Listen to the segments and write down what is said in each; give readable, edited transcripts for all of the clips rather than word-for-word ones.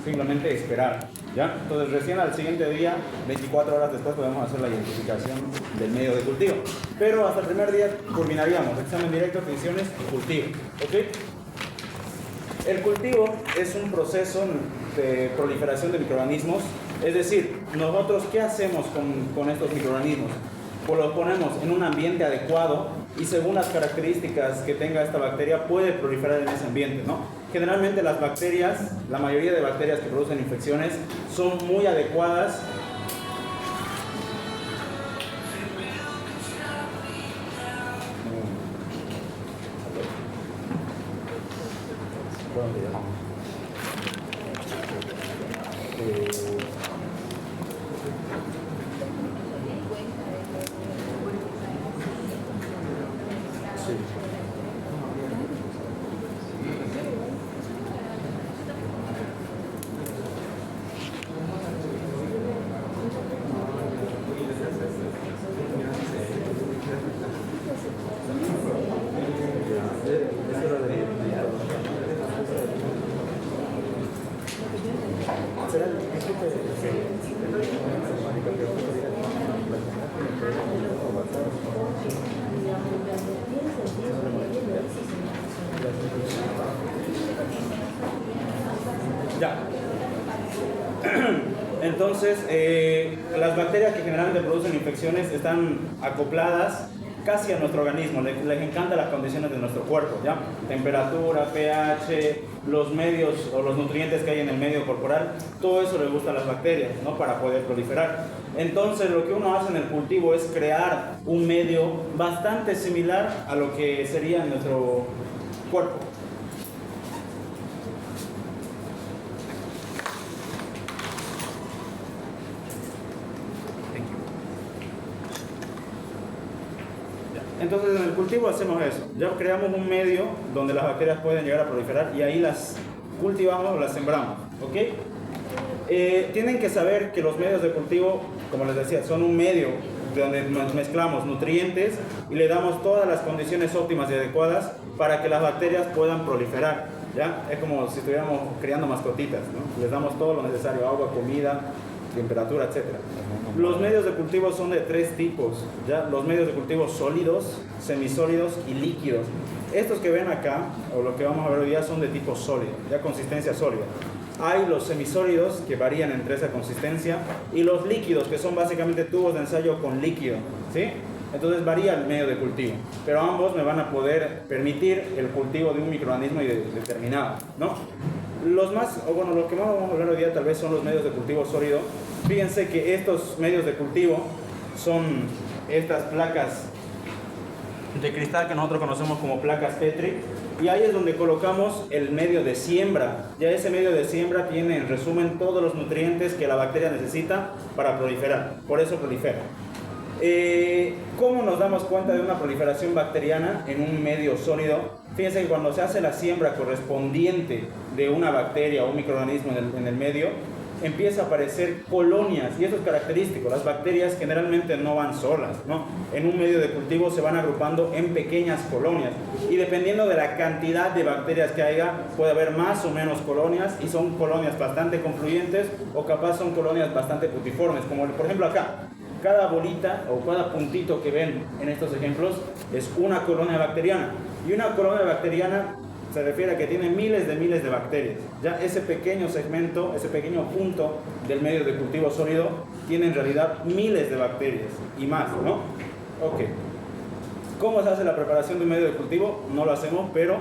Simplemente esperar, ¿ya? Entonces recién al siguiente día, 24 horas después, podemos hacer la identificación del medio de cultivo. Pero hasta el primer día culminaríamos examen directo, adquisiciones y cultivo, ¿ok? El cultivo es un proceso de proliferación de microorganismos, es decir, nosotros ¿qué hacemos con estos microorganismos? Pues los ponemos en un ambiente adecuado y según las características que tenga esta bacteria puede proliferar en ese ambiente, ¿no? Generalmente las bacterias, la mayoría de bacterias que producen infecciones son muy adecuadas ya. Entonces, las bacterias que generalmente producen infecciones están acopladas casi a nuestro organismo, les encanta las condiciones de nuestro cuerpo, ¿ya? Temperatura, pH, los medios o los nutrientes que hay en el medio corporal, todo eso les gusta a las bacterias, ¿no? Para poder proliferar. Entonces, lo que uno hace en el cultivo es crear un medio bastante similar a lo que sería nuestro cuerpo. Entonces en el cultivo hacemos eso, ya creamos un medio donde las bacterias pueden llegar a proliferar y ahí las cultivamos o las sembramos, ¿ok? Tienen que saber que los medios de cultivo, como les decía, son un medio donde mezclamos nutrientes y le damos todas las condiciones óptimas y adecuadas para que las bacterias puedan proliferar, ¿ya? Es como si estuviéramos criando mascotitas, ¿no? Les damos todo lo necesario, agua, comida, temperatura, etc. Los medios de cultivo son de tres tipos, ¿ya? Los medios de cultivo sólidos, semisólidos y líquidos. Estos que ven acá, o lo que vamos a ver hoy día, son de tipo sólido, ya consistencia sólida. Hay los semisólidos que varían entre esa consistencia y los líquidos que son básicamente tubos de ensayo con líquido, ¿sí? Entonces varía el medio de cultivo, pero ambos me van a poder permitir el cultivo de un microorganismo determinado, ¿no? Lo que más vamos a hablar hoy día tal vez son los medios de cultivo sólido. Fíjense que estos medios de cultivo son estas placas de cristal que nosotros conocemos como placas Petri, y ahí es donde colocamos el medio de siembra. Ya ese medio de siembra tiene en resumen todos los nutrientes que la bacteria necesita para proliferar, por eso prolifera. ¿Cómo nos damos cuenta de una proliferación bacteriana en un medio sólido? Fíjense que cuando se hace la siembra correspondiente de una bacteria o un microorganismo en el medio, empieza a aparecer colonias, y esto es característico. Las bacterias generalmente no van solas, ¿no? En un medio de cultivo se van agrupando en pequeñas colonias, y dependiendo de la cantidad de bacterias que haya, puede haber más o menos colonias, y son colonias bastante confluyentes, o capaz son colonias bastante putiformes, como por ejemplo acá. Cada bolita o cada puntito que ven en estos ejemplos es una colonia bacteriana, y una colonia bacteriana se refiere a que tiene miles de bacterias. Ya ese pequeño segmento, ese pequeño punto del medio de cultivo sólido tiene en realidad miles de bacterias y más, ¿no? Ok. ¿Cómo se hace la preparación de un medio de cultivo? No lo hacemos, pero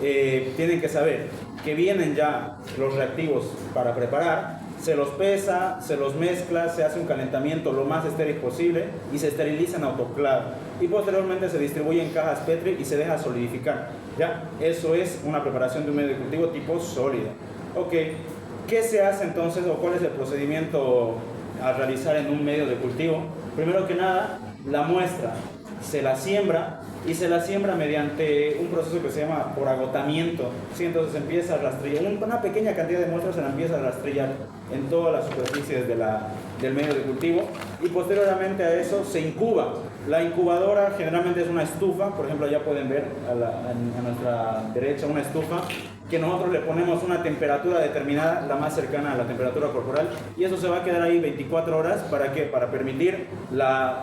tienen que saber que vienen ya los reactivos para preparar. Se los pesa, se los mezcla, se hace un calentamiento lo más estéril posible y se esteriliza en autoclave. Y posteriormente se distribuye en cajas Petri y se deja solidificar. ¿Ya? Eso es una preparación de un medio de cultivo tipo sólido. Ok, ¿qué se hace entonces o cuál es el procedimiento a realizar en un medio de cultivo? Primero que nada, la muestra se la siembra y se la siembra mediante un proceso que se llama por agotamiento. ¿Sí? Entonces se empieza a rastrillar, una pequeña cantidad de muestras se la empieza a rastrillar en todas las superficies del medio de cultivo, y posteriormente a eso se incuba. La incubadora generalmente es una estufa, por ejemplo allá pueden ver a nuestra derecha una estufa, que nosotros le ponemos una temperatura determinada, la más cercana a la temperatura corporal, y eso se va a quedar ahí 24 horas. ¿Para qué? Para permitir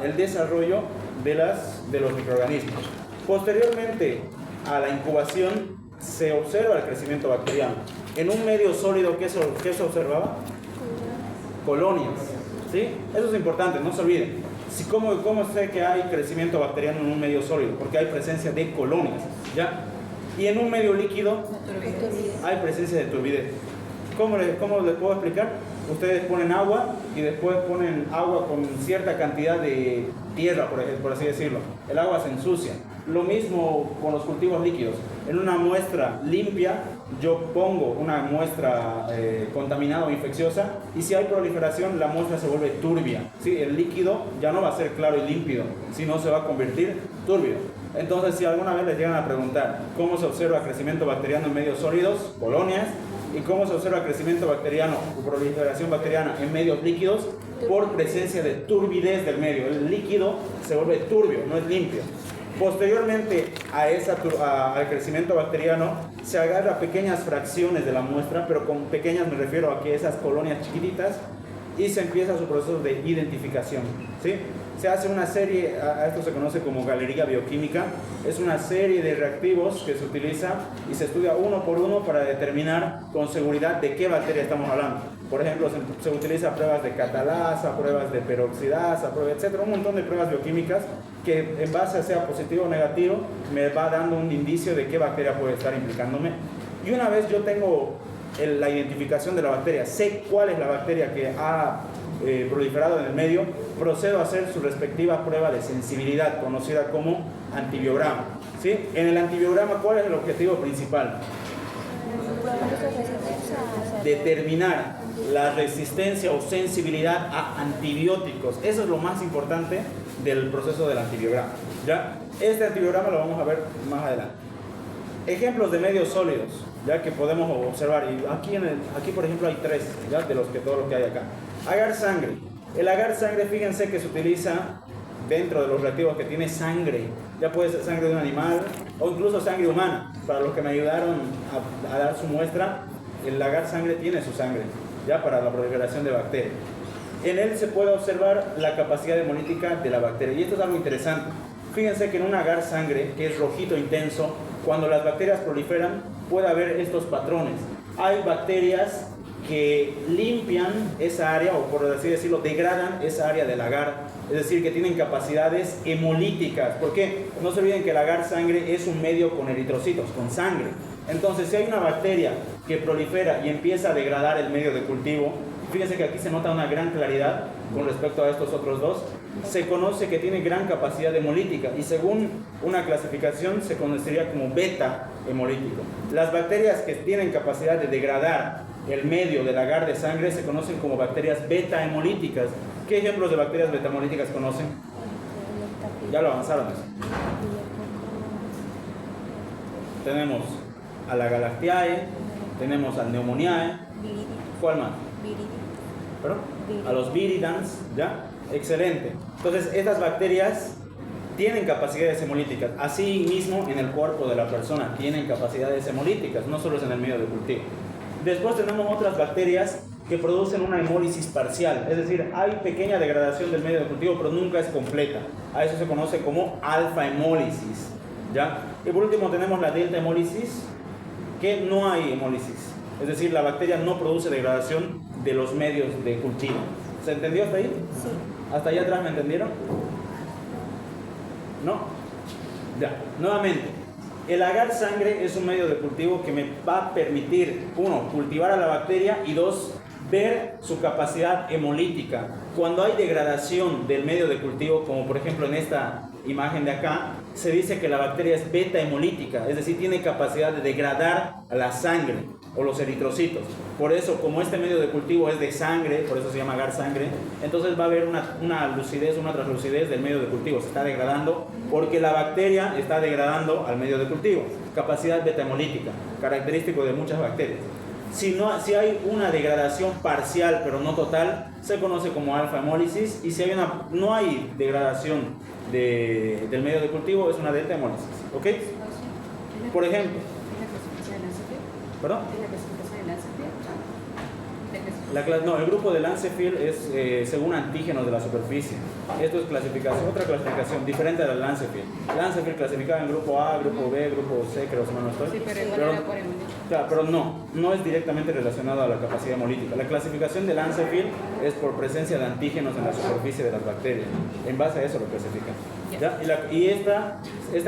el desarrollo de los microorganismos. Posteriormente a la incubación se observa el crecimiento bacteriano. En un medio sólido, ¿qué se observaba? Colonias. ¿Sí? Eso es importante, no se olviden. ¿Cómo sé que hay crecimiento bacteriano en un medio sólido? Porque hay presencia de colonias, ¿ya? Y en un medio líquido hay presencia de turbidez. ¿Cómo les puedo explicar? Ustedes ponen agua y después ponen agua con cierta cantidad de tierra, por así decirlo. El agua se ensucia. Lo mismo con los cultivos líquidos. En una muestra limpia, yo pongo una muestra contaminada o infecciosa, y si hay proliferación, la muestra se vuelve turbia. ¿Sí? El líquido ya no va a ser claro y límpido, sino se va a convertir turbio. Entonces, si alguna vez les llegan a preguntar cómo se observa crecimiento bacteriano en medios sólidos, colonias, y cómo se observa crecimiento bacteriano o proliferación bacteriana en medios líquidos, por presencia de turbidez del medio. El líquido se vuelve turbio, no es limpio. Posteriormente al crecimiento bacteriano se agarra pequeñas fracciones de la muestra, pero con pequeñas me refiero a que esas colonias chiquititas, y se empieza su proceso de identificación. ¿Sí? Se hace una serie, a esto se conoce como galería bioquímica, es una serie de reactivos que se utiliza y se estudia uno por uno para determinar con seguridad de qué bacteria estamos hablando. Por ejemplo, se utiliza pruebas de catalasa, pruebas de peroxidasa, etcétera, un montón de pruebas bioquímicas que en base a sea positivo o negativo me va dando un indicio de qué bacteria puede estar implicándome. Y una vez yo tengo la identificación de la bacteria, sé cuál es la bacteria que ha proliferado en el medio, procedo a hacer su respectiva prueba de sensibilidad, conocida como antibiograma. ¿Sí? En el antibiograma, ¿cuál es el objetivo principal? Determinar la resistencia o sensibilidad a antibióticos. Eso es lo más importante del proceso del antibiograma, ¿ya? Este antibiograma lo vamos a ver más adelante. Ejemplos de medios sólidos, ya que podemos observar, y aquí por ejemplo hay tres, ya de todo lo que hay acá. Agar sangre. El agar sangre, fíjense que se utiliza dentro de los reactivos que tiene sangre, ya puede ser sangre de un animal o incluso sangre humana. Para los que me ayudaron a dar su muestra, el agar sangre tiene su sangre, ya para la proliferación de bacterias. En él se puede observar la capacidad hemolítica de la bacteria, y esto es algo interesante. Fíjense que en un agar sangre, que es rojito intenso, cuando las bacterias proliferan, puede haber estos patrones. Hay bacterias que limpian esa área, o por así decirlo, degradan esa área del agar, es decir, que tienen capacidades hemolíticas. ¿Por qué? No se olviden que el agar sangre es un medio con eritrocitos, con sangre. Entonces, si hay una bacteria que prolifera y empieza a degradar el medio de cultivo, fíjense que aquí se nota una gran claridad con respecto a estos otros dos, se conoce que tiene gran capacidad hemolítica, y según una clasificación se conocería como beta hemolítico. Las bacterias que tienen capacidad de degradar el medio del agar de sangre se conocen como bacterias beta hemolíticas. ¿Qué ejemplos de bacterias beta hemolíticas conocen? Ya lo avanzaron eso. Tenemos a la Galactiae, tenemos al Pneumoniae. ¿Cuál más? ¿Perdón? A los Viridans, ¿ya? Excelente. Entonces, estas bacterias tienen capacidades hemolíticas. Así mismo, en el cuerpo de la persona tienen capacidades hemolíticas, no solo es en el medio de cultivo. Después tenemos otras bacterias que producen una hemólisis parcial, es decir, hay pequeña degradación del medio de cultivo, pero nunca es completa. A eso se conoce como alfa hemólisis, ¿ya? Y por último tenemos la delta hemólisis, que no hay hemólisis, es decir, la bacteria no produce degradación de los medios de cultivo. ¿Se entendió hasta ahí? Sí. ¿Hasta allá atrás me entendieron? ¿No? Ya, nuevamente, el agar sangre es un medio de cultivo que me va a permitir, uno, cultivar a la bacteria, y dos, ver su capacidad hemolítica. Cuando hay degradación del medio de cultivo, como por ejemplo en esta imagen de acá, se dice que la bacteria es beta hemolítica, es decir, tiene capacidad de degradar a la sangre. o los eritrocitos. Por eso, como este medio de cultivo es de sangre, por eso se llama agar sangre, entonces va a haber una lucidez, una translucidez del medio de cultivo, se está degradando porque la bacteria está degradando al medio de cultivo. Capacidad beta-hemolítica, característico de muchas bacterias. Si hay una degradación parcial pero no total, se conoce como alfa-hemólisis, y si no hay degradación del medio de cultivo, es una delta-hemólisis. ¿Ok? Por ejemplo, ¿perdón? No, el grupo de Lancefield es según antígenos de la superficie. Esto es otra clasificación diferente a la Lancefield. Lancefield clasificada en grupo A, grupo B, grupo C, creo que no estoy. Sí, pero no es directamente relacionado a la capacidad hemolítica. La clasificación de Lancefield es por presencia de antígenos en la superficie de las bacterias. En base a eso lo clasifican. ¿Ya? Y esta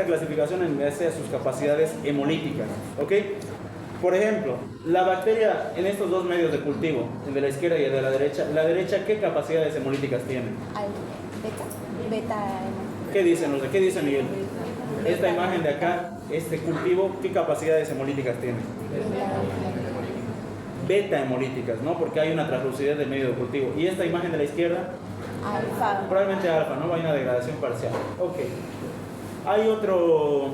clasificación en base a sus capacidades hemolíticas. ¿Ok? Por ejemplo, la bacteria en estos dos medios de cultivo, el de la izquierda y el de la derecha, ¿qué capacidades hemolíticas tienen? Beta. ¿Qué dice Miguel? Esta imagen de acá, este cultivo, ¿qué capacidades hemolíticas tiene? Beta hemolíticas, ¿no? Porque hay una translucidez del medio de cultivo. ¿Y esta imagen de la izquierda? Alfa. Probablemente alfa, ¿no? Hay una degradación parcial. Ok. Hay otro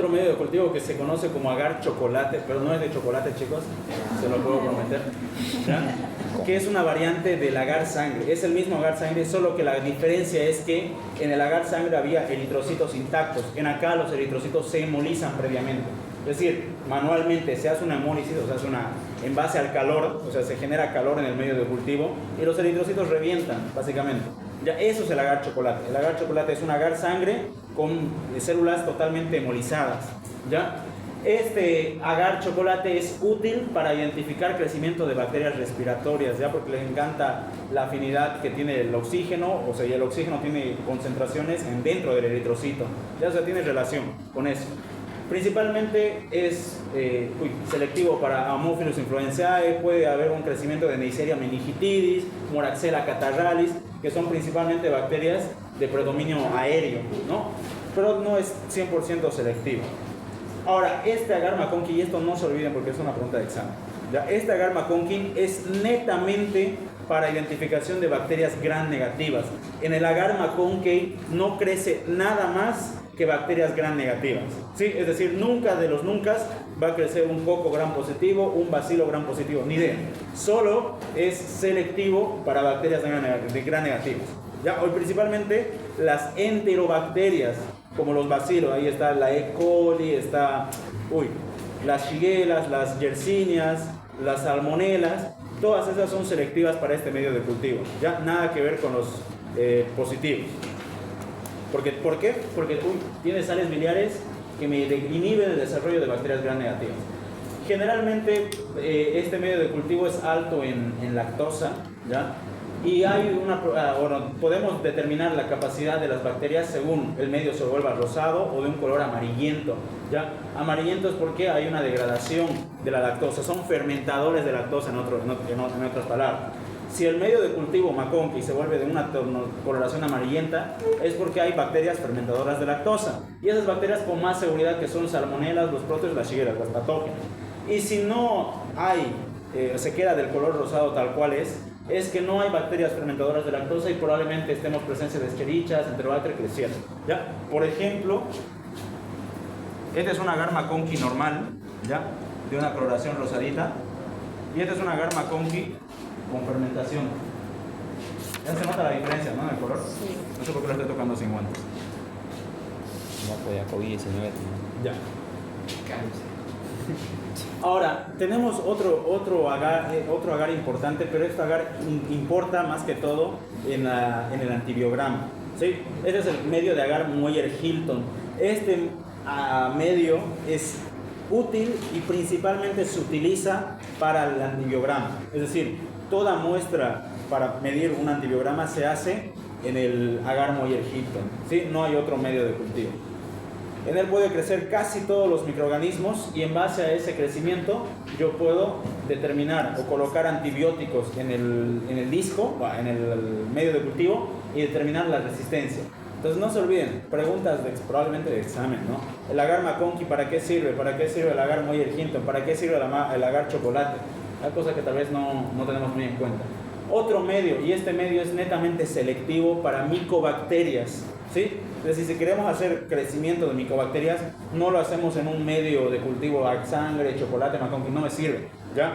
medio de cultivo que se conoce como agar chocolate, pero no es de chocolate, chicos, se lo puedo prometer, ¿ya? Que es una variante del agar sangre. Es el mismo agar sangre, solo que la diferencia es que en el agar sangre había eritrocitos intactos. En acá los eritrocitos se hemolizan previamente. Es decir, manualmente se hace una hemólisis, o sea, en base al calor, o sea, se genera calor en el medio de cultivo y los eritrocitos revientan, básicamente. Ya, eso es el agar chocolate. El agar chocolate es un agar sangre con células totalmente hemolizadas, ¿ya? Este agar chocolate es útil para identificar crecimiento de bacterias respiratorias, ¿ya? Porque les encanta la afinidad que tiene el oxígeno, o sea, y el oxígeno tiene concentraciones dentro del eritrocito, ¿ya? O sea, tiene relación con eso. Principalmente es selectivo para Haemophilus influenzae, puede haber un crecimiento de Neisseria meningitidis, Moraxella catarrhalis, que son principalmente bacterias de predominio aéreo, ¿no? Pero no es 100% selectivo. Ahora, este agar McConkey, y esto no se olviden porque es una pregunta de examen, ¿ya? Este agar McConkey es netamente para identificación de bacterias gram negativas. En el agar McConkey no crece nada más que bacterias gram negativas, ¿sí? Es decir, nunca de los nunca va a crecer un coco gram positivo, un bacilo gram positivo, ni idea. Solo es selectivo para bacterias gram negativas. ¿Ya? Hoy principalmente las enterobacterias, como los bacilos, ahí está la E. coli, las shigella, las yersinia, las salmonelas, todas esas son selectivas para este medio de cultivo. ¿Ya? Nada que ver con los positivos. ¿Por qué? Porque tiene sales biliares que me inhiben el desarrollo de bacterias gram negativas. Generalmente este medio de cultivo es alto en lactosa, ¿ya? Y podemos determinar la capacidad de las bacterias según el medio se vuelva rosado o de un color amarillento, ¿ya? Amarillento es porque hay una degradación de la lactosa, son fermentadores de lactosa en otras palabras. Si el medio de cultivo McConkey se vuelve de una coloración amarillenta, es porque hay bacterias fermentadoras de lactosa. Y esas bacterias con más seguridad que son salmonelas, los proteos, las shigella, las patógenas. Y si no hay, se queda del color rosado tal cual es que no hay bacterias fermentadoras de lactosa y probablemente estemos presencia de Escherichia, Enterobacter creciendo, ¿ya? Por ejemplo, este es un agar McConkey normal, ¿ya? De una coloración rosadita. Y este es un agar McConkey con fermentación. Ya se nota la diferencia, ¿no? En el color. Sí. No sé por qué lo estoy tocando sin guantes. Ya COVID-19. Ya. Ahora, tenemos otro agar importante, pero este agar importa más que todo en el antibiograma, ¿sí? Este es el medio de agar Moyer-Hilton. Este medio es útil y principalmente se utiliza para el antibiograma. Es decir, toda muestra para medir un antibiograma se hace en el agar Moyer-Hilton, ¿sí? No hay otro medio de cultivo. En él puede crecer casi todos los microorganismos y en base a ese crecimiento yo puedo determinar o colocar antibióticos en el disco, en el medio de cultivo y determinar la resistencia. Entonces no se olviden, preguntas probablemente de examen, ¿no? El agar McConkey, ¿para qué sirve? ¿Para qué sirve el agar Moyer Hinton? ¿Para qué sirve el agar chocolate? Hay cosas que tal vez no tenemos muy en cuenta. Otro medio, y este medio es netamente selectivo para micobacterias, ¿sí? Entonces, si queremos hacer crecimiento de micobacterias, no lo hacemos en un medio de cultivo sangre, chocolate, McConkey, no me sirve, ¿ya?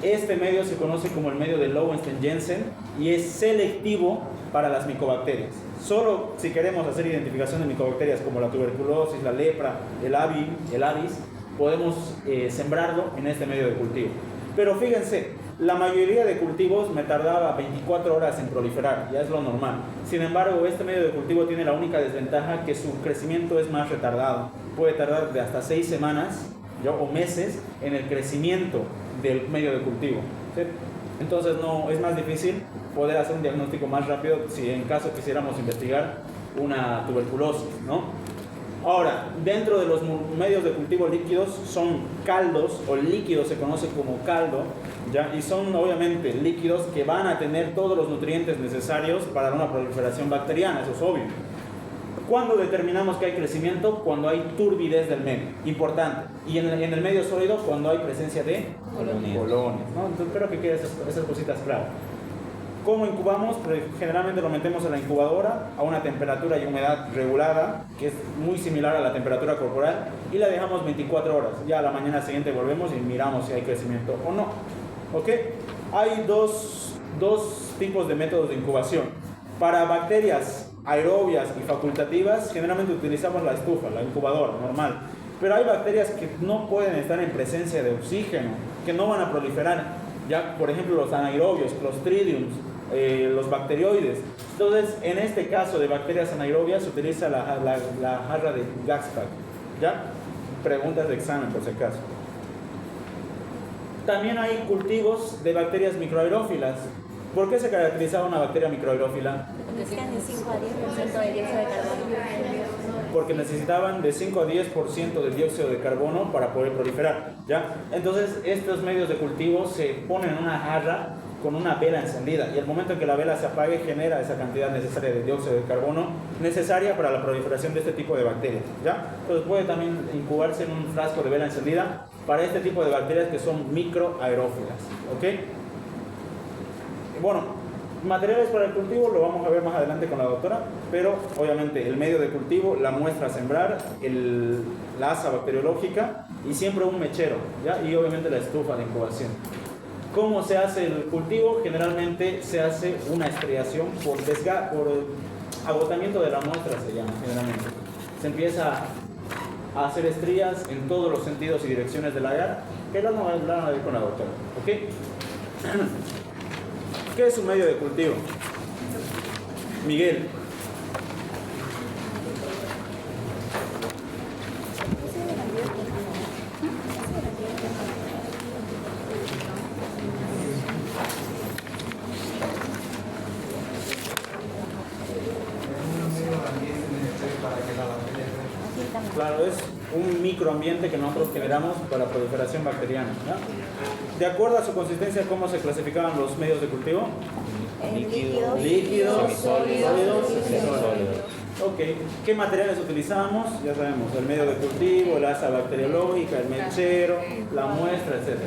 Este medio se conoce como el medio de Lowenstein-Jensen y es selectivo para las micobacterias. Solo si queremos hacer identificación de micobacterias como la tuberculosis, la lepra, el avis, podemos sembrarlo en este medio de cultivo. Pero fíjense, la mayoría de cultivos me tardaba 24 horas en proliferar, ya es lo normal. Sin embargo, este medio de cultivo tiene la única desventaja que su crecimiento es más retardado. Puede tardar de hasta 6 semanas o meses en el crecimiento del medio de cultivo, ¿sí? Entonces no, es más difícil poder hacer un diagnóstico más rápido si en caso quisiéramos investigar una tuberculosis, ¿no? Ahora, dentro de los medios de cultivo líquidos son caldos, o líquidos se conoce como caldo, ¿ya? Y son obviamente líquidos que van a tener todos los nutrientes necesarios para una proliferación bacteriana, eso es obvio. ¿Cuándo determinamos que hay crecimiento? Cuando hay turbidez del medio, importante. Y en el medio sólido, cuando hay presencia de colonias, ¿no? Entonces, espero que queden esas cositas claras. ¿Cómo incubamos? Pues generalmente lo metemos en la incubadora a una temperatura y humedad regulada, que es muy similar a la temperatura corporal, y la dejamos 24 horas. Ya a la mañana siguiente volvemos y miramos si hay crecimiento o no. ¿Ok? Hay dos tipos de métodos de incubación. Para bacterias aerobias y facultativas, generalmente utilizamos la estufa, la incubadora normal. Pero hay bacterias que no pueden estar en presencia de oxígeno, que no van a proliferar. Ya, por ejemplo, los anaerobios, Clostridium, los bacterioides. Entonces, en este caso de bacterias anaerobias, se utiliza la jarra de Gaxpack. ¿Ya? Preguntas de examen, por si acaso. También hay cultivos de bacterias microaerófilas. ¿Por qué se caracterizaba una bacteria microaerófila? Necesitan de 5 a 10% de dióxido de carbono. Porque necesitaban de 5 a 10% de dióxido de carbono para poder proliferar, ¿ya? Entonces, estos medios de cultivo se ponen en una jarra con una vela encendida y al momento en que la vela se apague genera esa cantidad necesaria de dióxido de carbono necesaria para la proliferación de este tipo de bacterias, ¿ya? Entonces puede también incubarse en un frasco de vela encendida para este tipo de bacterias que son microaerófilas, ¿ok? Bueno, materiales para el cultivo lo vamos a ver más adelante con la doctora, pero obviamente el medio de cultivo, la muestra a sembrar, la asa bacteriológica y siempre un mechero, ¿ya? Y obviamente la estufa de incubación. ¿Cómo se hace el cultivo? Generalmente se hace una estriación por agotamiento de la muestra, se llama generalmente. Se empieza a hacer estrías en todos los sentidos y direcciones del agar, que la vamos a ver con la doctora, ¿ok? ¿Qué es un medio de cultivo? Miguel. Claro, es un microambiente que nosotros generamos para la proliferación bacteriana, ¿ya? De acuerdo a su consistencia, ¿cómo se clasificaban los medios de cultivo? Líquidos, sólidos y sólidos. Ok, ¿qué materiales utilizábamos? Ya sabemos, el medio de cultivo, la asa bacteriológica, el mechero, la muestra, etc.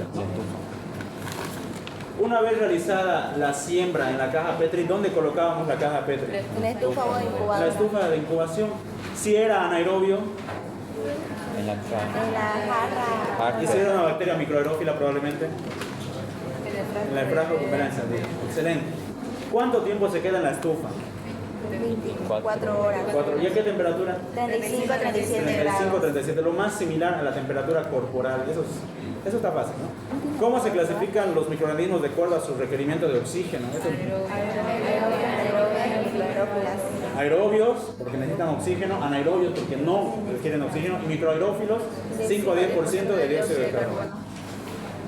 Una vez realizada la siembra en la caja Petri, ¿dónde colocábamos la caja Petri? En la estufa o incubadora. La estufa de incubación. Si era anaerobio, En la En la jarra. y si era una bacteria microaerófila probablemente, en el frasco con vela encendida. Excelente. ¿Cuánto tiempo se queda en la estufa? 24 horas. ¿Y a qué temperatura? 35 a 37 35, grados. 37, lo más similar a la temperatura corporal. Eso está fácil, ¿no? ¿Cómo se clasifican los microorganismos de acuerdo a su requerimiento de oxígeno? Aerobios, porque necesitan oxígeno, anaerobios, porque no requieren oxígeno, y microaerófilos, 5 a 10% de dióxido de carbono.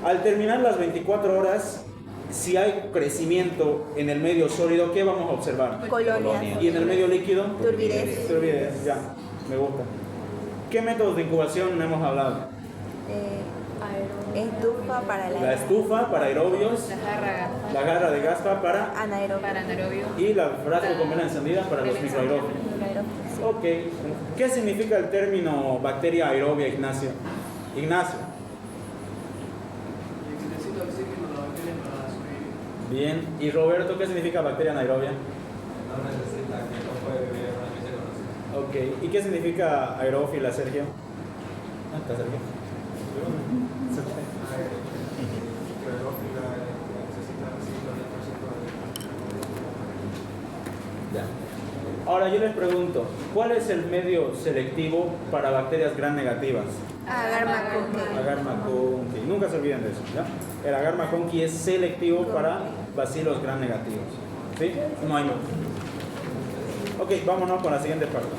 Al terminar las 24 horas, si hay crecimiento en el medio sólido, ¿qué vamos a observar? Colonias. Y en el medio líquido, Turbidez. turbidez, ya, me gusta. ¿Qué métodos de incubación hemos hablado? Estufa para La estufa para aerobios, la jarra de gaspa para anaerobio. Para anaerobio. y la frasco con vela encendida para los microaeróbios. Ok. ¿Qué significa el término bacteria aerobia, Ignacio? Ignacio. Necesita oxígeno la bacteria para sobrevivir. Bien. ¿Y Roberto, qué significa bacteria anaerobia? No necesita, que no puede vivir en una ambiente conocido. Ok. ¿Y qué significa aerófila, Sergio? Ah, ¿está Sergio? Ya. Ahora yo les pregunto, ¿cuál es el medio selectivo para bacterias gram negativas? Agar McConkey. Agar McConkey. Nunca se olviden de eso, ¿ya? El agar McConkey es selectivo para bacilos gram negativos. ¿Sí? No hay más. Ok, vámonos con la siguiente parte.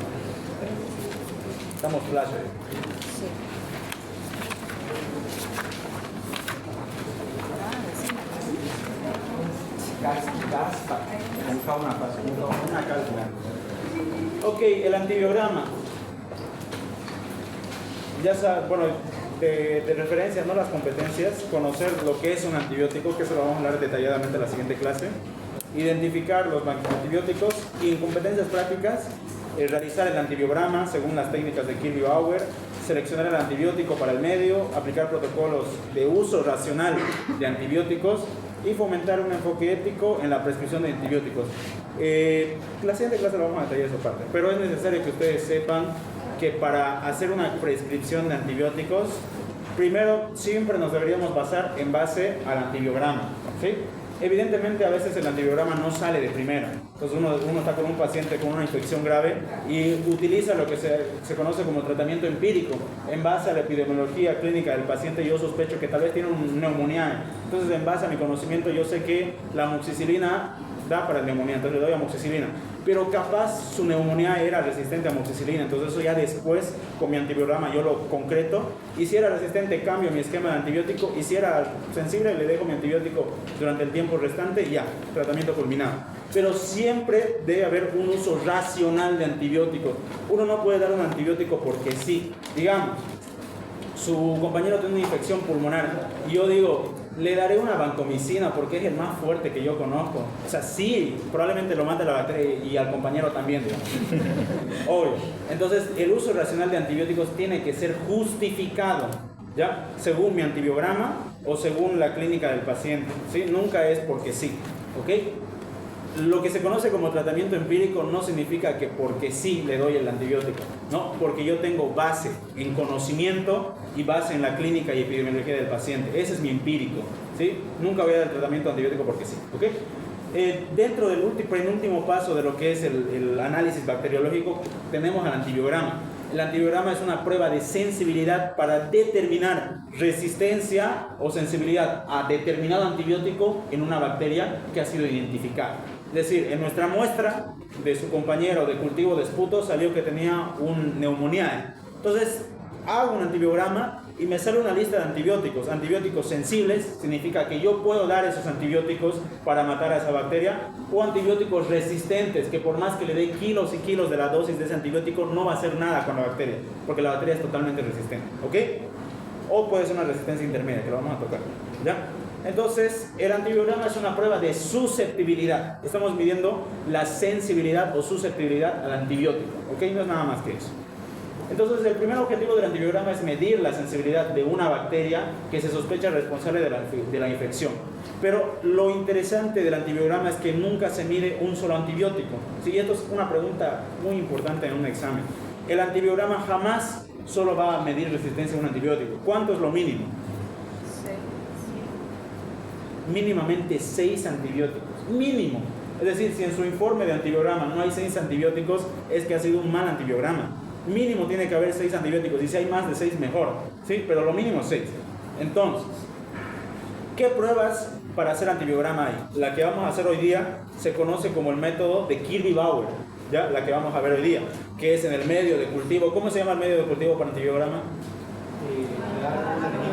Estamos flash. Sí. Una cálcula. Ok, el antibiograma. Ya sabes, bueno, de referencia, ¿no? Las competencias, conocer lo que es un antibiótico, que eso lo vamos a hablar detalladamente en la siguiente clase. Identificar los antibióticos y en competencias prácticas, realizar el antibiograma según las técnicas de Kirby-Bauer, seleccionar el antibiótico para el medio, aplicar protocolos de uso racional de antibióticos y fomentar un enfoque ético en la prescripción de antibióticos. La siguiente clase lo vamos a detallar esa parte, pero es necesario que ustedes sepan que para hacer una prescripción de antibióticos, primero siempre nos deberíamos basar en base al antibiograma, ¿sí? Evidentemente a veces el antibiograma no sale de primera, entonces uno está con un paciente con una infección grave y utiliza lo que se conoce como tratamiento empírico en base a la epidemiología clínica del paciente. Yo sospecho que tal vez tiene una neumonía, entonces en base a mi conocimiento yo sé que la amoxicilina da para la neumonía, entonces le doy amoxicilina, pero capaz su neumonía era resistente a amoxicilina, entonces eso ya después con mi antibiograma yo lo concreto, y si era resistente cambio mi esquema de antibiótico, y si era sensible le dejo mi antibiótico durante el tiempo restante y ya, tratamiento culminado. Pero siempre debe haber un uso racional de antibióticos. Uno no puede dar un antibiótico porque sí. Digamos, su compañero tiene una infección pulmonar y yo digo, le daré una vancomicina porque es el más fuerte que yo conozco. O sea, sí, probablemente lo mate la bacteria y al compañero también, digamos. Obvio. Entonces, el uso racional de antibióticos tiene que ser justificado, ¿ya? Según mi antibiograma o según la clínica del paciente, ¿sí? Nunca es porque sí, ¿ok? Lo que se conoce como tratamiento empírico no significa que porque sí le doy el antibiótico, no, porque yo tengo base en conocimiento y base en la clínica y epidemiología del paciente. Ese es mi empírico, ¿sí? Nunca voy a dar el tratamiento antibiótico porque sí, ¿ok? Dentro del penúltimo paso de lo que es el análisis bacteriológico tenemos el antibiograma. El antibiograma es una prueba de sensibilidad para determinar resistencia o sensibilidad a determinado antibiótico en una bacteria que ha sido identificada. Es decir, en nuestra muestra de su compañero de cultivo de esputo salió que tenía un neumonía. Entonces, hago un antibiograma y me sale una lista de antibióticos. Antibióticos sensibles significa que yo puedo dar esos antibióticos para matar a esa bacteria, o antibióticos resistentes, que por más que le dé kilos y kilos de la dosis de ese antibiótico no va a hacer nada con la bacteria, porque la bacteria es totalmente resistente, ¿ok? O puede ser una resistencia intermedia, que lo vamos a tocar, ¿ya? Entonces, el antibiograma es una prueba de susceptibilidad. Estamos midiendo la sensibilidad o susceptibilidad al antibiótico, ¿ok? No es nada más que eso. Entonces, el primer objetivo del antibiograma es medir la sensibilidad de una bacteria que se sospecha responsable de la infección. Pero lo interesante del antibiograma es que nunca se mide un solo antibiótico. Sí, esto es una pregunta muy importante en un examen. El antibiograma jamás solo va a medir resistencia a un antibiótico. ¿Cuánto es lo mínimo? Mínimamente 6 antibióticos. Mínimo. Es decir, si en su informe de antibiograma no hay 6 antibióticos, es que ha sido un mal antibiograma. Mínimo tiene que haber 6 antibióticos, y si hay más de 6 mejor, ¿sí? Pero lo mínimo 6. Entonces, ¿qué pruebas para hacer antibiograma hay? La que vamos a hacer hoy día se conoce como el método de Kirby-Bauer, ¿ya? La que vamos a ver hoy día, que es en el medio de cultivo. ¿Cómo se llama el medio de cultivo para antibiograma?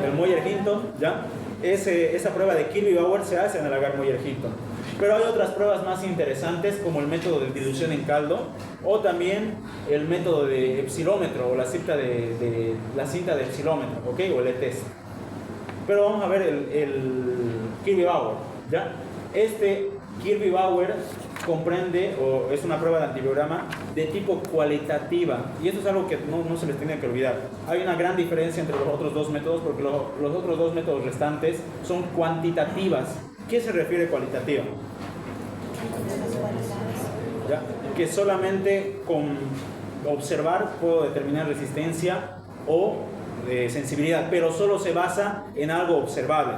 El Moyer-Hinton, ¿ya? Esa prueba de Kirby-Bauer se hace en el agar Moyer-Hinton. Pero hay otras pruebas más interesantes, como el método de dilución en caldo, o también el método de epsilómetro, o la cinta de epsilómetro, ¿ok? O el E-test. Pero vamos a ver el Kirby-Bauer, ¿ya? Este Kirby-Bauer comprende, o es una prueba de antibiograma de tipo cualitativa, y esto es algo que no se les tiene que olvidar. Hay una gran diferencia entre los otros dos métodos, porque los otros dos métodos restantes son cuantitativas. ¿Qué se refiere cualitativa? ¿Ya? Que solamente con observar puedo determinar resistencia o sensibilidad, pero solo se basa en algo observable.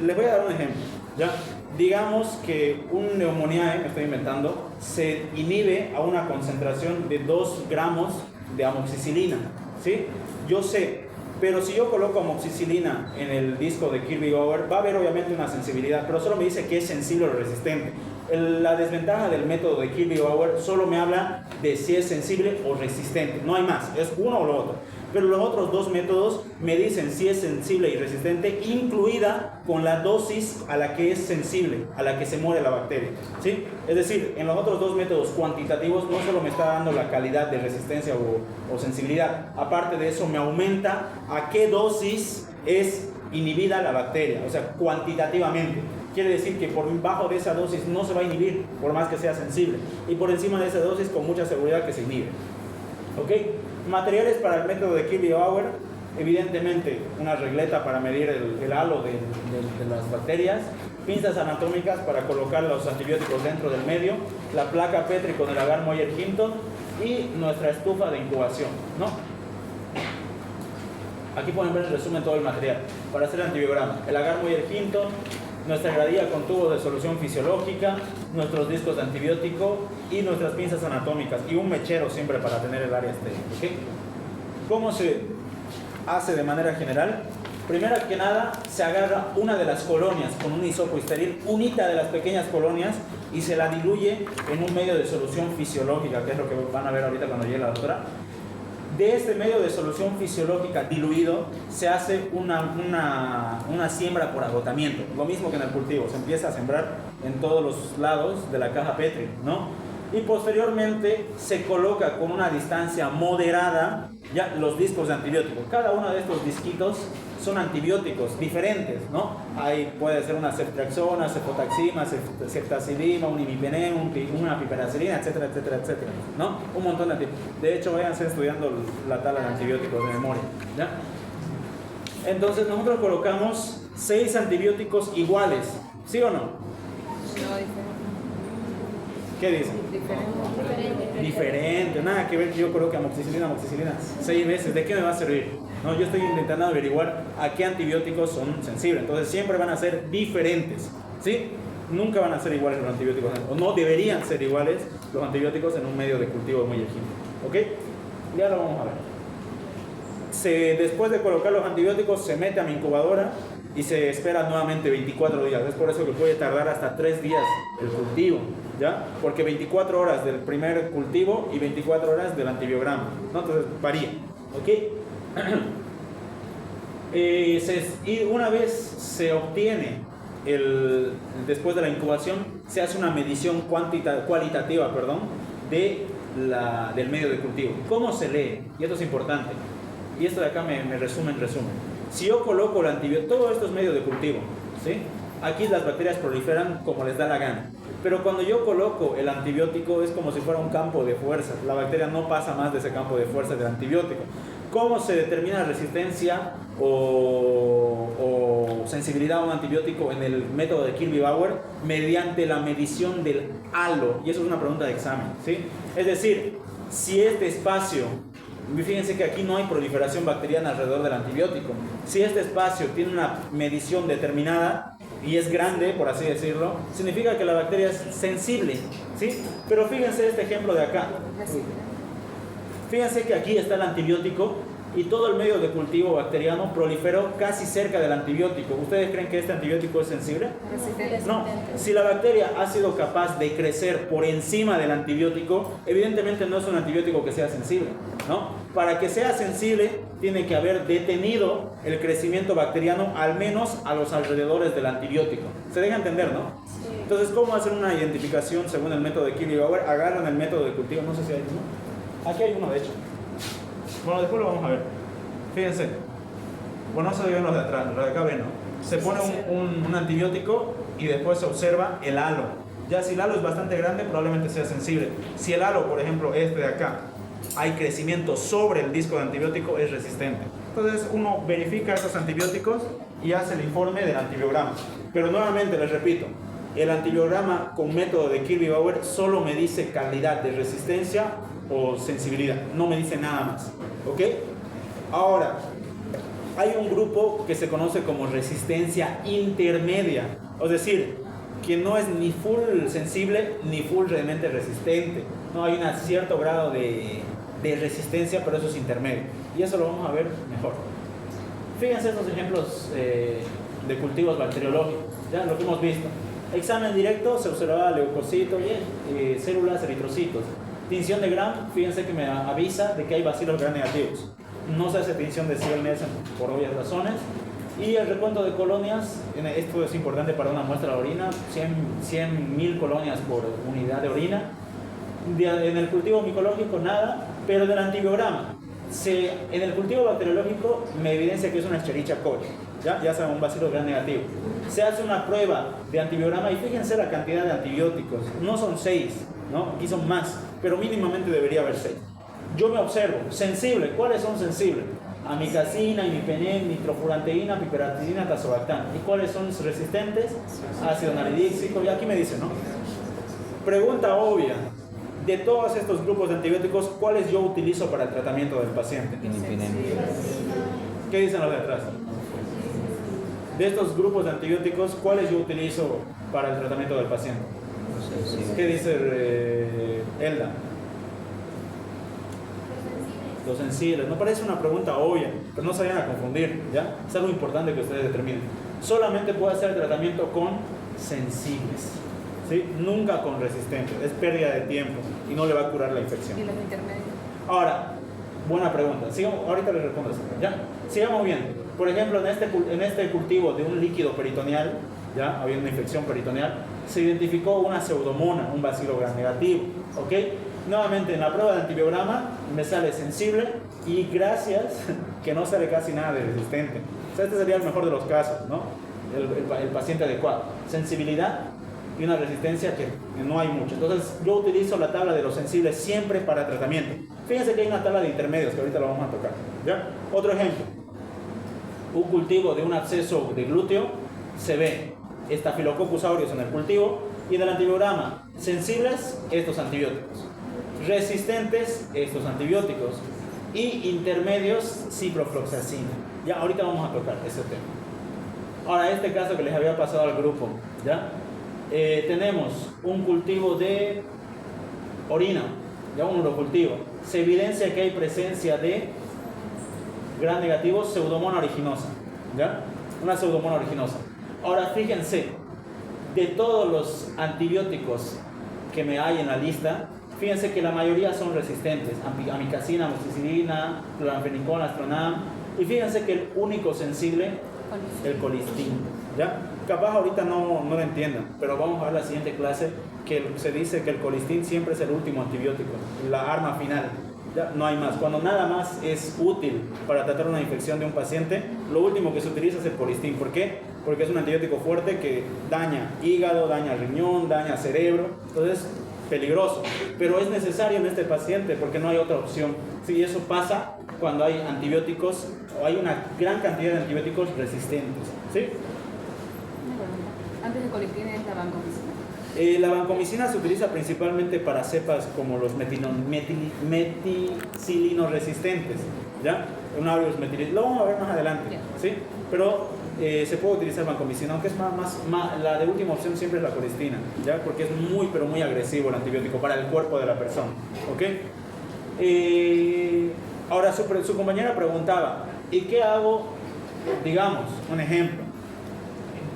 Les voy a dar un ejemplo, ¿ya? Digamos que un Neumoniae, me estoy inventando, se inhibe a una concentración de 2 gramos de amoxicilina, ¿sí? Yo sé, pero si yo coloco amoxicilina en el disco de Kirby-Bauer, va a haber obviamente una sensibilidad, pero solo me dice que es sensible o resistente. La desventaja del método de Kirby-Bauer solo me habla de si es sensible o resistente, no hay más, es uno o lo otro. Pero los otros dos métodos me dicen si es sensible y resistente, incluida con la dosis a la que es sensible, a la que se muere la bacteria, ¿sí? Es decir, en los otros dos métodos cuantitativos no solo me está dando la calidad de resistencia o sensibilidad, aparte de eso me aumenta a qué dosis es inhibida la bacteria, o sea, cuantitativamente. Quiere decir que por debajo de esa dosis no se va a inhibir, por más que sea sensible, y por encima de esa dosis con mucha seguridad que se inhibe. ¿Ok? Materiales para el método de Kirby-Bauer, evidentemente una regleta para medir el halo de las bacterias, pinzas anatómicas para colocar los antibióticos dentro del medio, la placa Petri con el agar Moyer-Hinton y nuestra estufa de incubación, ¿no? Aquí pueden ver el resumen de todo el material para hacer el antibiograma. El agar Moyer-Hinton, nuestra gradilla con tubos de solución fisiológica, nuestros discos de antibiótico y nuestras pinzas anatómicas y un mechero siempre para tener el área estéril, ¿okay? ¿Cómo se hace de manera general? Primero que nada, se agarra una de las colonias con un hisopo estéril, unita de las pequeñas colonias, y se la diluye en un medio de solución fisiológica, que es lo que van a ver ahorita cuando llegue la doctora. De este medio de solución fisiológica diluido se hace una siembra por agotamiento, lo mismo que en el cultivo, se empieza a sembrar en todos los lados de la caja Petri, ¿no? Y posteriormente se coloca con una distancia moderada ya los discos de antibiótico. Cada uno de estos disquitos son antibióticos diferentes, ¿no? Ahí puede ser una ceftriaxona, cefotaxima, ceftazidima, un imipenem, una piperacilina, etcétera, etcétera, etcétera, ¿no? Un montón de antibióticos. De hecho, váyanse estudiando la tabla de antibióticos de memoria, ¿ya? Entonces, nosotros colocamos 6 antibióticos iguales, ¿sí o no? No, diferente. ¿Qué dicen? Diferente, nada que ver que yo coloque amoxicilina 6 veces, ¿de qué me va a servir? No, yo estoy intentando averiguar a qué antibióticos son sensibles, entonces siempre van a ser diferentes, ¿sí? Nunca van a ser iguales los antibióticos, o no deberían ser iguales los antibióticos en un medio de cultivo muy egipcio, ¿ok? Ya lo vamos a ver. Después de colocar los antibióticos se mete a mi incubadora y se espera nuevamente 24 días, es por eso que puede tardar hasta 3 días el cultivo, ¿ya? Porque 24 horas del primer cultivo y 24 horas del antibiograma, ¿no? Entonces varía, ¿ok? Y una vez se obtiene después de la incubación, se hace una medición cualitativa, del medio de cultivo. ¿Cómo se lee? Y esto es importante. Y esto de acá me resume. Si yo coloco el antibiótico, todo esto es medio de cultivo, ¿sí? Aquí las bacterias proliferan como les da la gana. Pero cuando yo coloco el antibiótico es como si fuera un campo de fuerza. La bacteria no pasa más de ese campo de fuerza del antibiótico. ¿Cómo se determina resistencia o sensibilidad a un antibiótico en el método de Kirby-Bauer? Mediante la medición del halo. Y eso es una pregunta de examen, ¿sí? Es decir, si este espacio, fíjense que aquí no hay proliferación bacteriana alrededor del antibiótico. Si este espacio tiene una medición determinada y es grande, por así decirlo, significa que la bacteria es sensible, ¿sí? Pero fíjense este ejemplo de acá. Fíjense que aquí está el antibiótico y todo el medio de cultivo bacteriano proliferó casi cerca del antibiótico. ¿Ustedes creen que este antibiótico es sensible? No. Si la bacteria ha sido capaz de crecer por encima del antibiótico, evidentemente no es un antibiótico que sea sensible, ¿no? Para que sea sensible, tiene que haber detenido el crecimiento bacteriano al menos a los alrededores del antibiótico. ¿Se deja entender, no? Sí. Entonces, ¿cómo hacer una identificación según el método de Kirby-Bauer? Agarran el método de cultivo, no sé si hay uno. Aquí hay uno, de hecho. Bueno, después lo vamos a ver. Fíjense. Bueno, no se ven los de atrás, los de acá ven, ¿no? Se pone un antibiótico y después se observa el halo. Ya si el halo es bastante grande, probablemente sea sensible. Si el halo, por ejemplo, este de acá, hay crecimiento sobre el disco de antibiótico, es resistente. Entonces uno verifica esos antibióticos y hace el informe del antibiograma. Pero nuevamente les repito, el antibiograma con método de Kirby-Bauer solo me dice calidad de resistencia o sensibilidad, no me dice nada más. ¿Ok? Ahora, hay un grupo que se conoce como resistencia intermedia, es decir, que no es ni full sensible ni full realmente resistente. No hay un cierto grado de resistencia, pero eso es intermedio. Y eso lo vamos a ver mejor. Fíjense estos ejemplos de cultivos bacteriológicos, ya lo que hemos visto. Examen directo, se observaba leucocitos, células, eritrocitos. Tinción de Gram, fíjense que me avisa de que hay bacilos gram negativos. No se hace tinción de Ciel-Nielsen por obvias razones. Y el recuento de colonias, esto es importante para una muestra de orina, 100.000 colonias por unidad de orina. En el cultivo micológico nada, pero del antibiograma. En el cultivo bacteriológico me evidencia que es una Escherichia coli, ya sea un bacilo gram negativo. Se hace una prueba de antibiograma y fíjense la cantidad de antibióticos. No son 6, ¿no? Aquí son más, pero mínimamente debería haber 6. Yo me observo, sensible, ¿cuáles son sensibles? Amicacina, imipenem, nitrofuranteína, piperazidina, tazobactam. ¿Y cuáles son resistentes? Ácido naridíxico, y aquí me dice, ¿no? Pregunta obvia. De todos estos grupos de antibióticos, ¿cuáles yo utilizo para el tratamiento del paciente? ¿Qué dicen los de atrás? De estos grupos de antibióticos, ¿cuáles yo utilizo para el tratamiento del paciente? ¿Qué dice Elda? Los sensibles. No parece una pregunta obvia, pero no se vayan a confundir, ¿ya? Es algo importante que ustedes determinen. Solamente puede hacer el tratamiento con sensibles, ¿sí? Nunca con resistentes. Es pérdida de tiempo y no le va a curar la infección. ¿Y los intermedios? Ahora, buena pregunta. Ahorita les respondo eso, ¿ya? Sigamos viendo. Por ejemplo, en este cultivo de un líquido peritoneal, ya había una infección peritoneal, se identificó una pseudomona, un bacilo gram negativo, ¿ok? Nuevamente en la prueba de antibiograma me sale sensible y gracias que no sale casi nada de resistente. O sea, este sería el mejor de los casos, ¿no? El paciente adecuado. Sensibilidad y una resistencia que no hay mucho. Entonces yo utilizo la tabla de los sensibles siempre para tratamiento. Fíjense que hay una tabla de intermedios que ahorita lo vamos a tocar, ¿ya? Otro ejemplo. Un cultivo de un absceso de glúteo, se ve Staphylococcus aureus en el cultivo y en el antibiograma, sensibles, estos antibióticos. Resistentes, estos antibióticos, y intermedios, ciprofloxacina. Ya ahorita vamos a tocar ese tema. Ahora, este caso que les había pasado al grupo, ¿ya? Tenemos un cultivo de orina, ya un urocultivo. Se evidencia que hay presencia de gram negativo, pseudomonas aeruginosa, ¿ya? Una pseudomonas aeruginosa. Ahora, fíjense, de todos los antibióticos que me hay en la lista, fíjense que la mayoría son resistentes. Amicacina, amoxicilina, cloranfenicol, astronam. Y fíjense que el único sensible, el colistin, ¿ya? Capaz ahorita no lo entiendan, pero vamos a ver la siguiente clase que se dice que el colistin siempre es el último antibiótico, la arma final. Ya no hay más. Cuando nada más es útil para tratar una infección de un paciente, lo último que se utiliza es el colistin. ¿Por qué? Porque es un antibiótico fuerte que daña hígado, daña riñón, daña cerebro. Entonces, peligroso. Pero es necesario en este paciente porque no hay otra opción. Sí, eso pasa cuando hay antibióticos o hay una gran cantidad de antibióticos resistentes. ¿Sí? Una pregunta. Antes de colistina es la vancomicina. La vancomicina se utiliza principalmente para cepas como los meticilinoresistentes, ¿ya? Un aureus metil. Lo vamos a ver más adelante, ¿sí? Pero se puede utilizar vancomicina, aunque es la de última opción siempre es la colistina, ¿ya? Porque es muy, pero muy agresivo el antibiótico para el cuerpo de la persona, ¿ok? Ahora su compañera preguntaba, ¿y qué hago? Digamos, un ejemplo.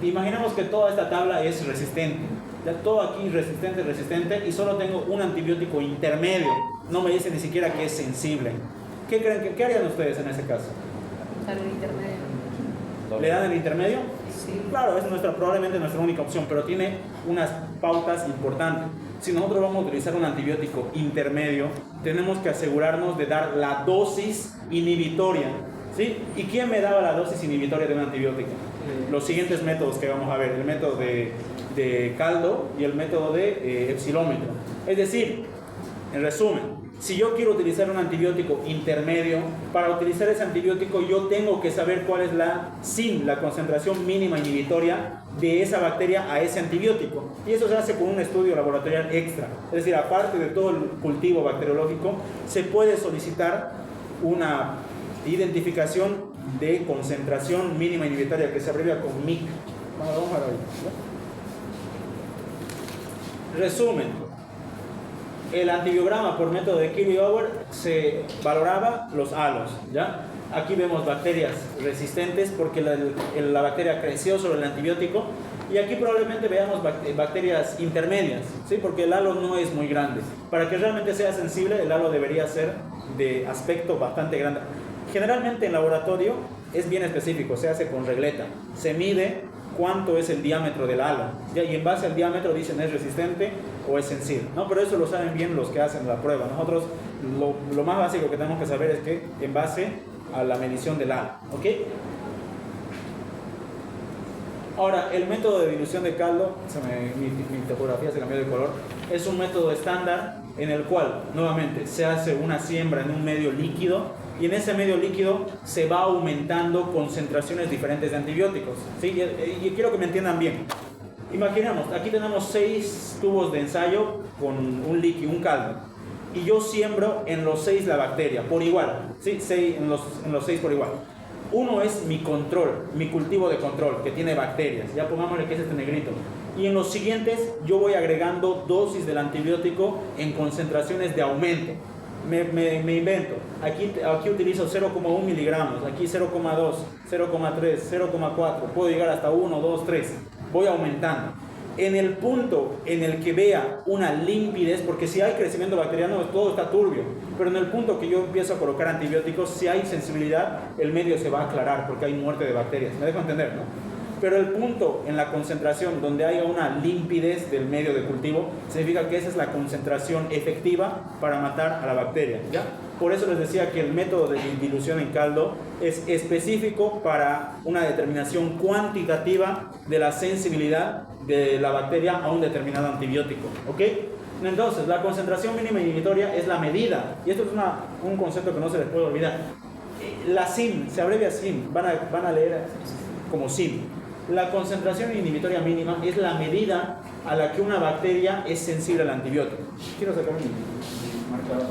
Imaginemos que toda esta tabla es resistente. Ya todo aquí resistente y solo tengo un antibiótico intermedio. No me dice ni siquiera que es sensible. ¿Qué creen? ¿Qué harían ustedes en ese caso? Dar el intermedio. ¿Le dan el intermedio? Sí. Claro, es probablemente nuestra única opción, pero tiene unas pautas importantes. Si nosotros vamos a utilizar un antibiótico intermedio, tenemos que asegurarnos de dar la dosis inhibitoria, ¿sí? ¿Y quién me daba la dosis inhibitoria de un antibiótico? los siguientes métodos que vamos a ver, el método de caldo y el método de epsilómetro. Es decir, en resumen, si yo quiero utilizar un antibiótico intermedio, para utilizar ese antibiótico yo tengo que saber cuál es la SIM, la concentración mínima inhibitoria de esa bacteria a ese antibiótico. Y eso se hace con un estudio laboratorial extra. Es decir, aparte de todo el cultivo bacteriológico, se puede solicitar una identificación de concentración mínima inhibitoria que se abrevia con MIC. Vamos a ver ahí. Resumen. El antibiograma por método de Kirby-Bauer se valoraba los halos, ¿ya? Aquí vemos bacterias resistentes porque la bacteria creció sobre el antibiótico, y aquí probablemente veamos bacterias intermedias, ¿sí? Porque el halo no es muy grande. Para que realmente sea sensible, el halo debería ser de aspecto bastante grande. Generalmente en laboratorio es bien específico, se hace con regleta, se mide cuánto es el diámetro del halo, ¿ya? Y en base al diámetro dicen es resistente o es sensible, ¿no? Pero eso lo saben bien los que hacen la prueba. Nosotros lo más básico que tenemos que saber es que en base a la medición del halo, ¿ok? Ahora, el método de dilución de caldo, mi topografía se cambió de color, es un método estándar en el cual, nuevamente, se hace una siembra en un medio líquido, y en ese medio líquido se va aumentando concentraciones diferentes de antibióticos, ¿sí? Y quiero que me entiendan bien. Imaginemos, aquí tenemos 6 tubos de ensayo con un líquido, un caldo, y yo siembro en los 6 la bacteria, por igual, ¿sí? En los 6 por igual. Uno es mi control, mi cultivo de control, que tiene bacterias, ya pongámosle que es este negrito. Y en los siguientes yo voy agregando dosis del antibiótico en concentraciones de aumento. Me invento, aquí utilizo 0,1 miligramos, aquí 0,2, 0,3, 0,4, puedo llegar hasta 1, 2, 3, voy aumentando. En el punto en el que vea una limpidez, porque si hay crecimiento bacteriano todo está turbio, pero en el punto que yo empiezo a colocar antibióticos, si hay sensibilidad, el medio se va a aclarar porque hay muerte de bacterias, me dejo entender, ¿no? Pero el punto en la concentración donde haya una limpidez del medio de cultivo significa que esa es la concentración efectiva para matar a la bacteria, ¿ya? Por eso les decía que el método de dilución en caldo es específico para una determinación cuantitativa de la sensibilidad de la bacteria a un determinado antibiótico, ¿ok? Entonces, la concentración mínima inhibitoria es la medida, y esto es un concepto que no se les puede olvidar. La SIM, se abrevia SIM, van a leer como SIM. La concentración inhibitoria mínima es la medida a la que una bacteria es sensible al antibiótico. Quiero sacar mi marcador.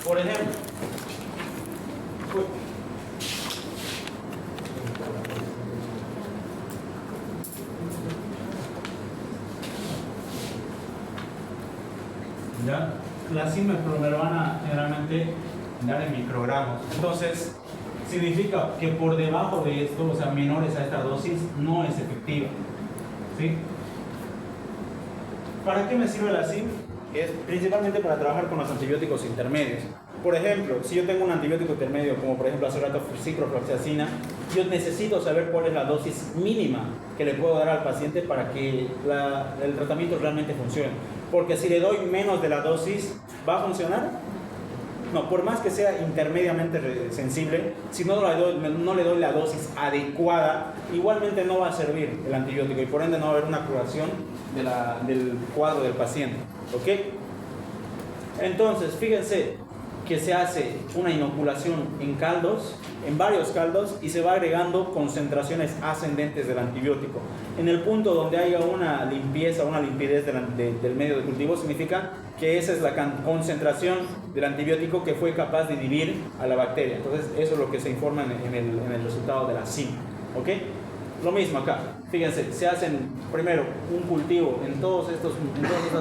Por ejemplo, ¿ya? Las SIM me lo van a generalmente dar en microgramos. Entonces, significa que por debajo de esto, o sea, menores a esta dosis, no es efectiva, ¿sí? ¿Para qué me sirve la SIM? Es principalmente para trabajar con los antibióticos intermedios. Por ejemplo, si yo tengo un antibiótico intermedio, como por ejemplo hace rato ciprofloxacina, yo necesito saber cuál es la dosis mínima que le puedo dar al paciente para que el tratamiento realmente funcione. Porque si le doy menos de la dosis, ¿va a funcionar? No, por más que sea intermediamente sensible, si no le doy la dosis adecuada, igualmente no va a servir el antibiótico y por ende no va a haber una curación del cuadro del paciente, ¿ok? Entonces, fíjense que se hace una inoculación en caldos, en varios caldos, y se va agregando concentraciones ascendentes del antibiótico. En el punto donde haya una limpieza, una limpidez del medio de cultivo, significa que esa es la concentración del antibiótico que fue capaz de inhibir a la bacteria. Entonces, eso es lo que se informa en el resultado de la SIM, ¿ok? Lo mismo acá, fíjense, se hacen primero un cultivo en todas estas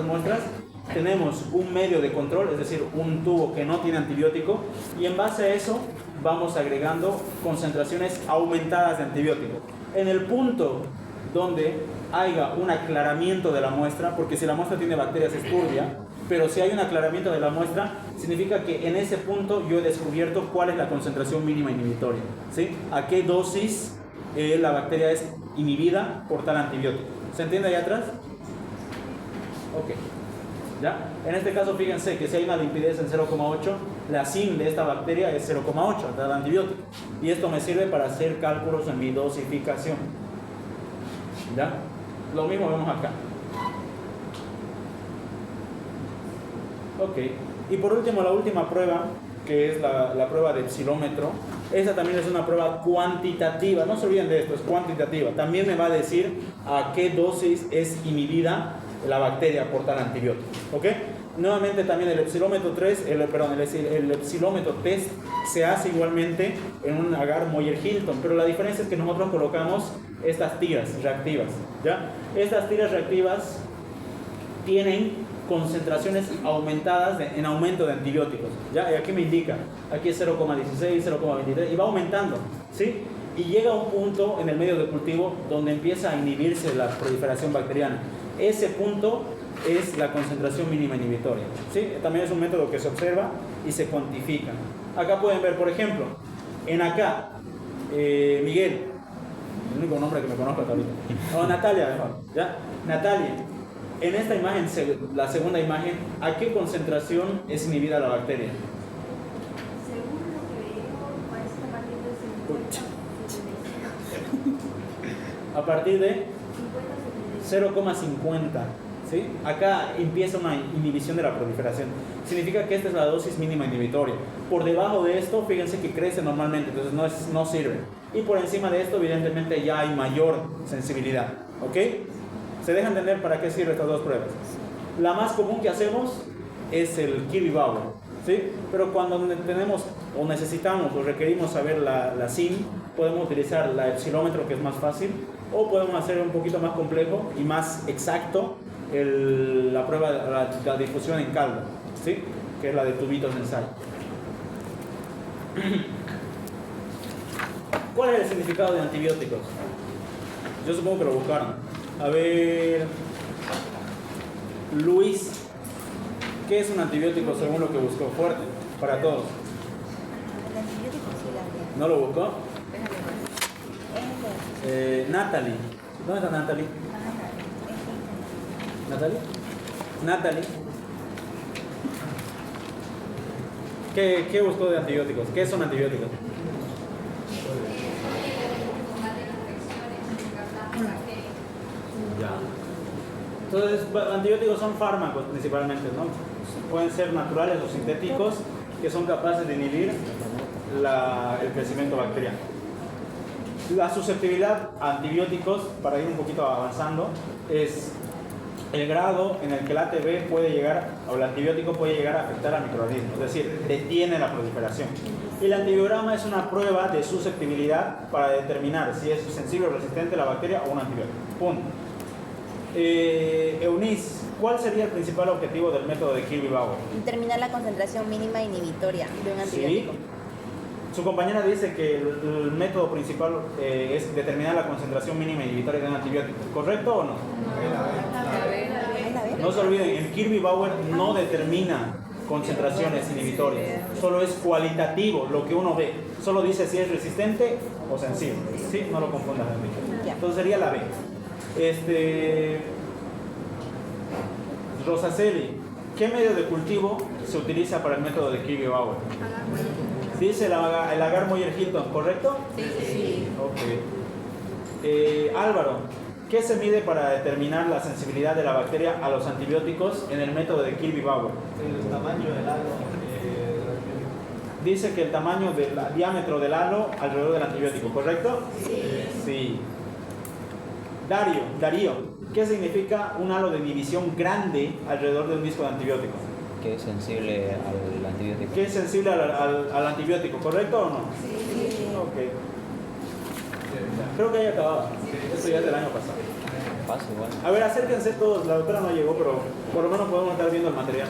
muestras. Tenemos un medio de control, es decir, un tubo que no tiene antibiótico, y en base a eso vamos agregando concentraciones aumentadas de antibiótico. En el punto donde haya un aclaramiento de la muestra, porque si la muestra tiene bacterias es turbia, pero si hay un aclaramiento de la muestra, significa que en ese punto yo he descubierto cuál es la concentración mínima inhibitoria, ¿sí? A qué dosis la bacteria es inhibida por tal antibiótico. ¿Se entiende allá atrás? Ok. ¿Ya? En este caso, fíjense que si hay una limpidez en 0,8, la SIM de esta bacteria es 0,8 del antibiótico. Y esto me sirve para hacer cálculos en mi dosificación. ¿Ya? Lo mismo vemos acá. Ok. Y por último, la última prueba, que es la prueba de epsilómetro. Esa también es una prueba cuantitativa. No se olviden de esto, es cuantitativa. También me va a decir a qué dosis es inhibida la bacteria por tal antibiótico. ¿Ok? Nuevamente también el epsilómetro 3, el epsilómetro test se hace igualmente en un agar Moyer-Hilton, pero la diferencia es que nosotros colocamos estas tiras reactivas, ¿ya? Estas tiras reactivas tienen concentraciones aumentadas en aumento de antibióticos, ¿ya? Y aquí me indica, aquí es 0,16, 0,23 y va aumentando, ¿sí? Y llega a un punto en el medio de cultivo donde empieza a inhibirse la proliferación bacteriana. Ese punto es la concentración mínima inhibitoria, ¿sí? También es un método que se observa y se cuantifica. Acá pueden ver, por ejemplo, en acá, Miguel, el único nombre que me conozco hasta ahorita, o Natalia, mejor, ¿ya? Natalia, en esta imagen, la segunda imagen, ¿a qué concentración es inhibida la bacteria? Según lo que veo, parece que a partir de 50, A partir de 0,50, ¿sí? Acá empieza una inhibición de la proliferación. Significa que esta es la dosis mínima inhibitoria. Por debajo de esto, fíjense que crece normalmente, entonces no sirve. Y por encima de esto, evidentemente, ya hay mayor sensibilidad, ¿ok? ¿Se deja entender para qué sirven estas dos pruebas? La más común que hacemos es el Kirby-Bauer, ¿sí? Pero cuando tenemos o necesitamos o requerimos saber la SIM, podemos utilizar la epsilómetro, que es más fácil, o podemos hacer un poquito más complejo y más exacto la prueba de la difusión en caldo, ¿sí? Que es la de tubitos de ensayo. ¿Cuál es el significado de antibióticos? Yo supongo que lo buscaron. A ver, Luis, ¿qué es un antibiótico según lo que buscó? Fuerte, para todos. el antibiótico sí la había. ¿No lo buscó? Es Natalie, ¿dónde está Natalie? ¿Natalie? Natalie. ¿Qué buscó de antibióticos? ¿Qué son antibióticos? Ya. Entonces, antibióticos son fármacos principalmente, ¿no? Pueden ser naturales o sintéticos que son capaces de inhibir el crecimiento bacteriano. La susceptibilidad a antibióticos, para ir un poquito avanzando, es el grado en el que el ATB puede llegar, o el antibiótico puede llegar a afectar al microorganismo, es decir, detiene la proliferación. Y el antibiograma es una prueba de susceptibilidad para determinar si es sensible o resistente a la bacteria o un antibiótico. Punto. Eunice, ¿cuál sería el principal objetivo del método de Kirby-Bauer? determinar la concentración mínima inhibitoria de un antibiótico. Sí. Su compañera dice que el método principal es determinar la concentración mínima inhibitoria de un antibiótico. ¿Correcto o no? No se olviden, el Kirby-Bauer no determina concentraciones inhibitorias, solo es cualitativo lo que uno ve, solo dice si es resistente o sensible, ¿sí? No lo confundas, Enrique. Entonces sería la B. Rosaceli, ¿qué medio de cultivo se utiliza para el método de Kirby-Bauer? Dice el agar Moyer-Hilton, ¿correcto? Sí. Ok. Álvaro, ¿qué se mide para determinar la sensibilidad de la bacteria a los antibióticos en el método de Kirby-Bauer? El tamaño del halo. Dice que el tamaño del diámetro del halo alrededor del antibiótico, ¿correcto? Sí. Darío, ¿qué significa un halo de división grande alrededor de un disco de antibiótico? Que es sensible al antibiótico. Que es sensible al antibiótico, ¿correcto o no? Sí. Ok. Creo que haya acabado. Esto ya es del año pasado. Paso igual. A ver, acérquense todos. La doctora no llegó, pero por lo menos podemos estar viendo el material.